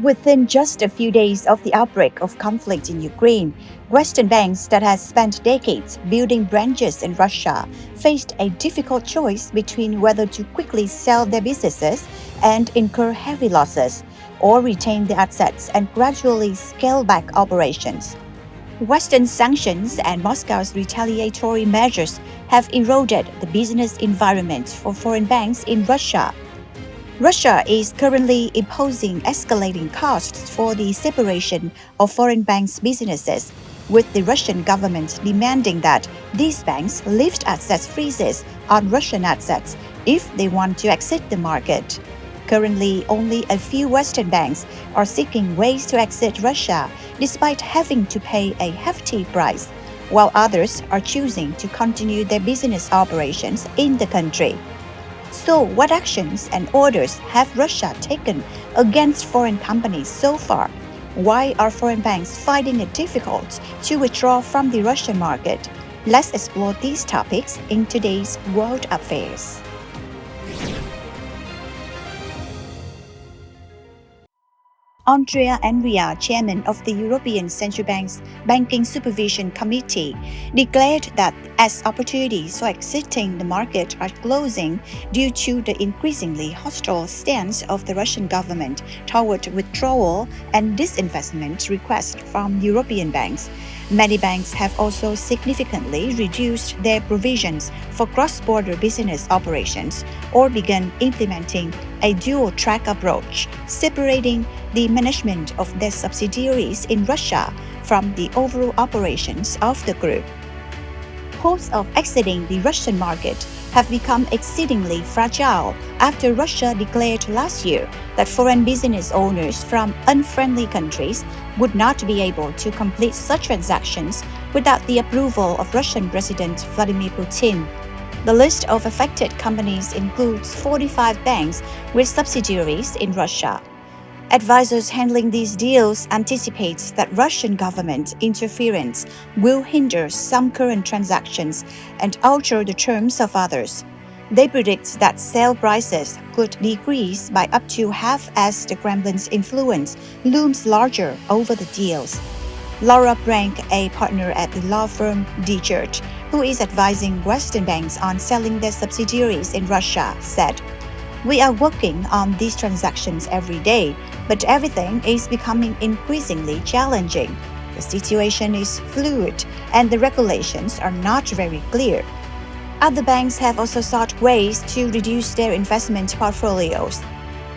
Within just a few days of the outbreak of conflict in Ukraine, Western banks that had spent decades building branches in Russia faced a difficult choice between whether to quickly sell their businesses and incur heavy losses, or retain the assets and gradually scale back operations. Western sanctions and Moscow's retaliatory measures have eroded the business environment for foreign banks in Russia. Russia is currently imposing escalating costs for the separation of foreign banks' businesses, with the Russian government demanding that these banks lift asset freezes on Russian assets if they want to exit the market. Currently, only a few Western banks are seeking ways to exit Russia despite having to pay a hefty price, while others are choosing to continue their business operations in the country. So, what actions and orders have Russia taken against foreign companies so far? Why are foreign banks finding it difficult to withdraw from the Russian market? Let's explore these topics in today's World Affairs. Andrea Enria, chairman of the European Central Bank's Banking Supervision Committee, declared that as opportunities for exiting the market are closing due to the increasingly hostile stance of the Russian government toward withdrawal and disinvestment requests from European banks, many banks have also significantly reduced their provisions for cross-border business operations or begun implementing a dual-track approach, separating the management of their subsidiaries in Russia from the overall operations of the group. Hopes of exiting the Russian market have become exceedingly fragile after Russia declared last year that foreign business owners from unfriendly countries would not be able to complete such transactions without the approval of Russian President Vladimir Putin. The list of affected companies includes 45 banks with subsidiaries in Russia. Advisors handling these deals anticipate that Russian government interference will hinder some current transactions and alter the terms of others. They predict that sale prices could decrease by up to half as the Kremlin's influence looms larger over the deals. Laura Brank, a partner at the law firm DeChurch, who is advising Western banks on selling their subsidiaries in Russia, said, "We are working on these transactions every day, but everything is becoming increasingly challenging. The situation is fluid and the regulations are not very clear." Other banks have also sought ways to reduce their investment portfolios.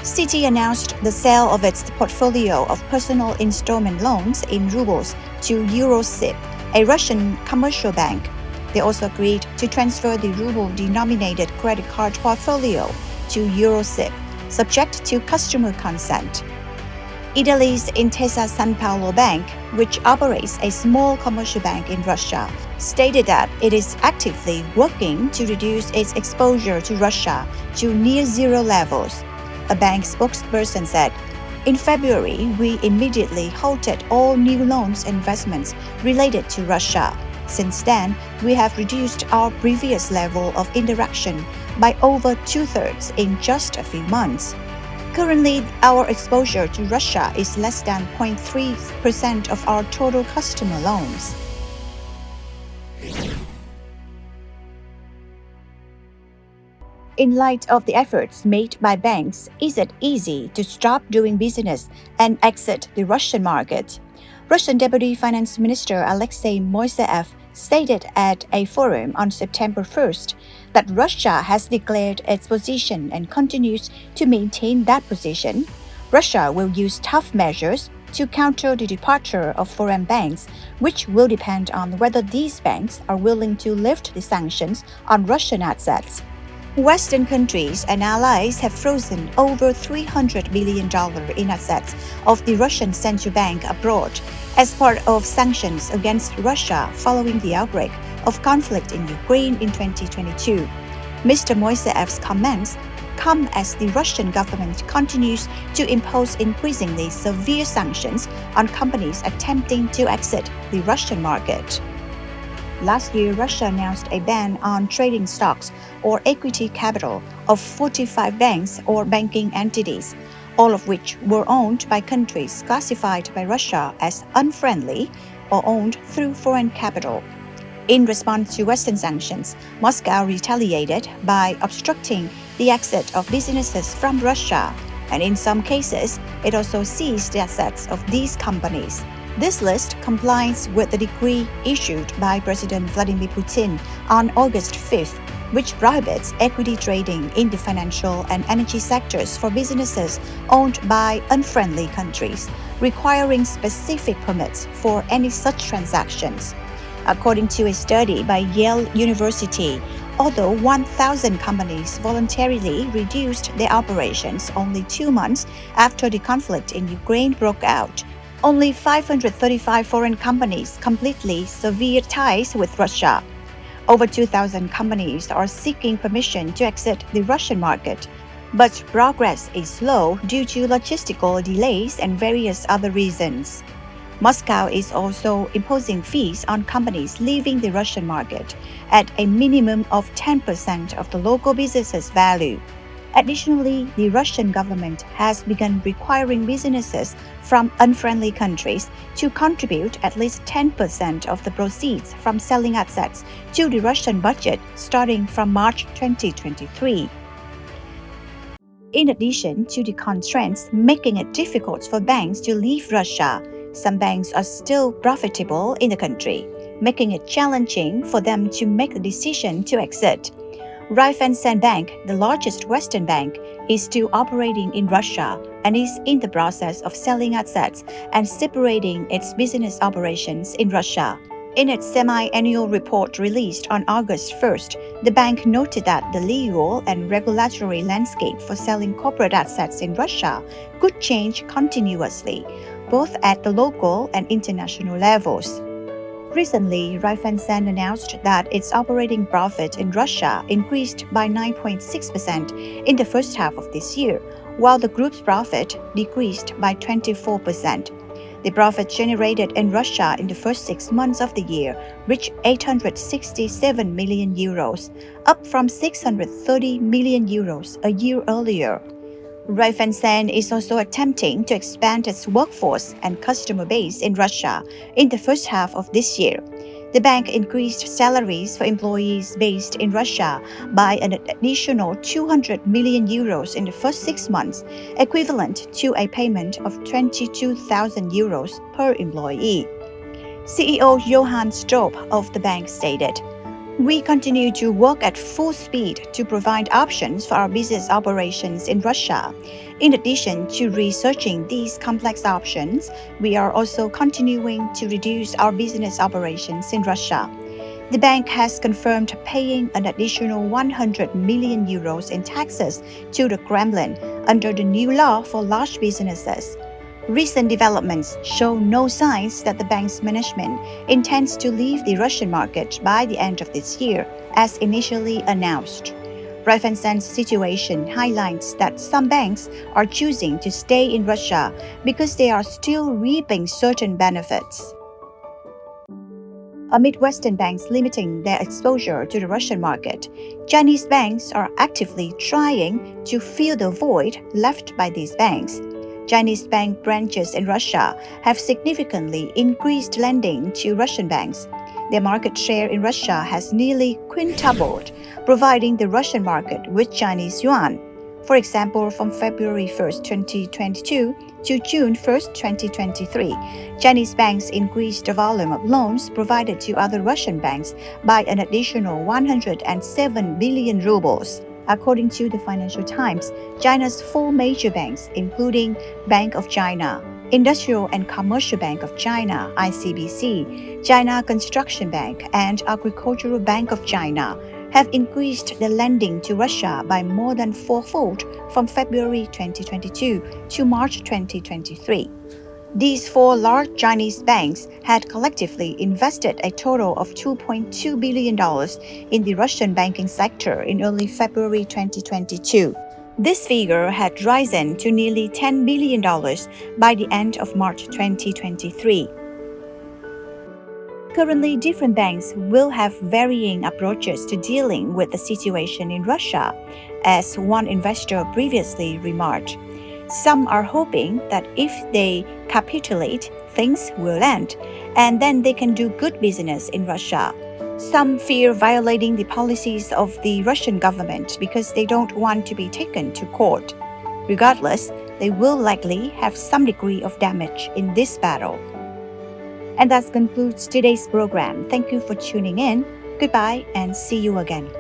Citi announced the sale of its portfolio of personal installment loans in rubles to Eurosip, a Russian commercial bank. They also agreed to transfer the ruble-denominated credit card portfolio to Eurosip, subject to customer consent. Italy's Intesa Sanpaolo Bank, which operates a small commercial bank in Russia, stated that it is actively working to reduce its exposure to Russia to near-zero levels. A bank spokesperson said, "In February, we immediately halted all new loans and investments related to Russia. Since then, we have reduced our previous level of interaction by over two-thirds in just a few months. Currently, our exposure to Russia is less than 0.3% of our total customer loans." In light of the efforts made by banks, is it easy to stop doing business and exit the Russian market? Russian Deputy Finance Minister Alexei Moiseev stated at a forum on September 1st that Russia has declared its position and continues to maintain that position. Russia will use tough measures to counter the departure of foreign banks, which will depend on whether these banks are willing to lift the sanctions on Russian assets. Western countries and allies have frozen over $300 billion in assets of the Russian central bank abroad as part of sanctions against Russia following the outbreak of conflict in Ukraine in 2022. Mr. Moiseev's comments come as the Russian government continues to impose increasingly severe sanctions on companies attempting to exit the Russian market. Last year, Russia announced a ban on trading stocks or equity capital of 45 banks or banking entities. all of which were owned by countries classified by Russia as unfriendly or owned through foreign capital. In response to Western sanctions, Moscow retaliated by obstructing the exit of businesses from Russia, and in some cases, it also seized the assets of these companies. This list complies with the decree issued by President Vladimir Putin on August 5th, which prohibits equity trading in the financial and energy sectors for businesses owned by unfriendly countries, requiring specific permits for any such transactions. According to a study by Yale University, although 1,000 companies voluntarily reduced their operations only 2 months after the conflict in Ukraine broke out, only 535 foreign companies completely severed ties with Russia. Over 2,000 companies are seeking permission to exit the Russian market, but progress is slow due to logistical delays and various other reasons. Moscow is also imposing fees on companies leaving the Russian market at a minimum of 10% of the local business's value. Additionally, the Russian government has begun requiring businesses from unfriendly countries to contribute at least 10% of the proceeds from selling assets to the Russian budget starting from March 2023. In addition to the constraints making it difficult for banks to leave Russia, some banks are still profitable in the country, making it challenging for them to make the decision to exit. Raiffeisen Bank, the largest Western bank, is still operating in Russia and is in the process of selling assets and separating its business operations in Russia. In its semi-annual report released on August 1st, the bank noted that the legal and regulatory landscape for selling corporate assets in Russia could change continuously, both at the local and international levels. Recently, Raiffeisen announced that its operating profit in Russia increased by 9.6% in the first half of this year, while the group's profit decreased by 24%. The profit generated in Russia in the first 6 months of the year reached 867 million euros, up from 630 million euros a year earlier. Raiffeisen is also attempting to expand its workforce and customer base in Russia in the first half of this year. The bank increased salaries for employees based in Russia by an additional 200 million euros in the first 6 months, equivalent to a payment of 22,000 euros per employee. CEO Johann Stroop of the bank stated, "We continue to work at full speed to provide options for our business operations in Russia. In addition to researching these complex options, we are also continuing to reduce our business operations in Russia." The bank has confirmed paying an additional 100 million euros in taxes to the Kremlin under the new law for large businesses. Recent developments show no signs that the bank's management intends to leave the Russian market by the end of this year, as initially announced. Raiffeisen's situation highlights that some banks are choosing to stay in Russia because they are still reaping certain benefits. Amid Western banks limiting their exposure to the Russian market, Chinese banks are actively trying to fill the void left by these banks. Chinese bank branches in Russia have significantly increased lending to Russian banks. Their market share in Russia has nearly quintupled, providing the Russian market with Chinese yuan. For example, from February 1, 2022 to June 1, 2023, Chinese banks increased the volume of loans provided to other Russian banks by an additional 107 billion rubles. According to the Financial Times, China's 4 major banks, including Bank of China, Industrial and Commercial Bank of China, ICBC, China Construction Bank, and Agricultural Bank of China, have increased the lending to Russia by more than fourfold from February 2022 to March 2023. These 4 large Chinese banks had collectively invested a total of $2.2 billion in the Russian banking sector in early February 2022. This figure had risen to nearly $10 billion by the end of March 2023. Currently, different banks will have varying approaches to dealing with the situation in Russia, as one investor previously remarked. Some are hoping that if they capitulate, things will end, and then they can do good business in Russia. Some fear violating the policies of the Russian government because they don't want to be taken to court. Regardless, they will likely have some degree of damage in this battle. And that concludes today's program. Thank you for tuning in. Goodbye and see you again.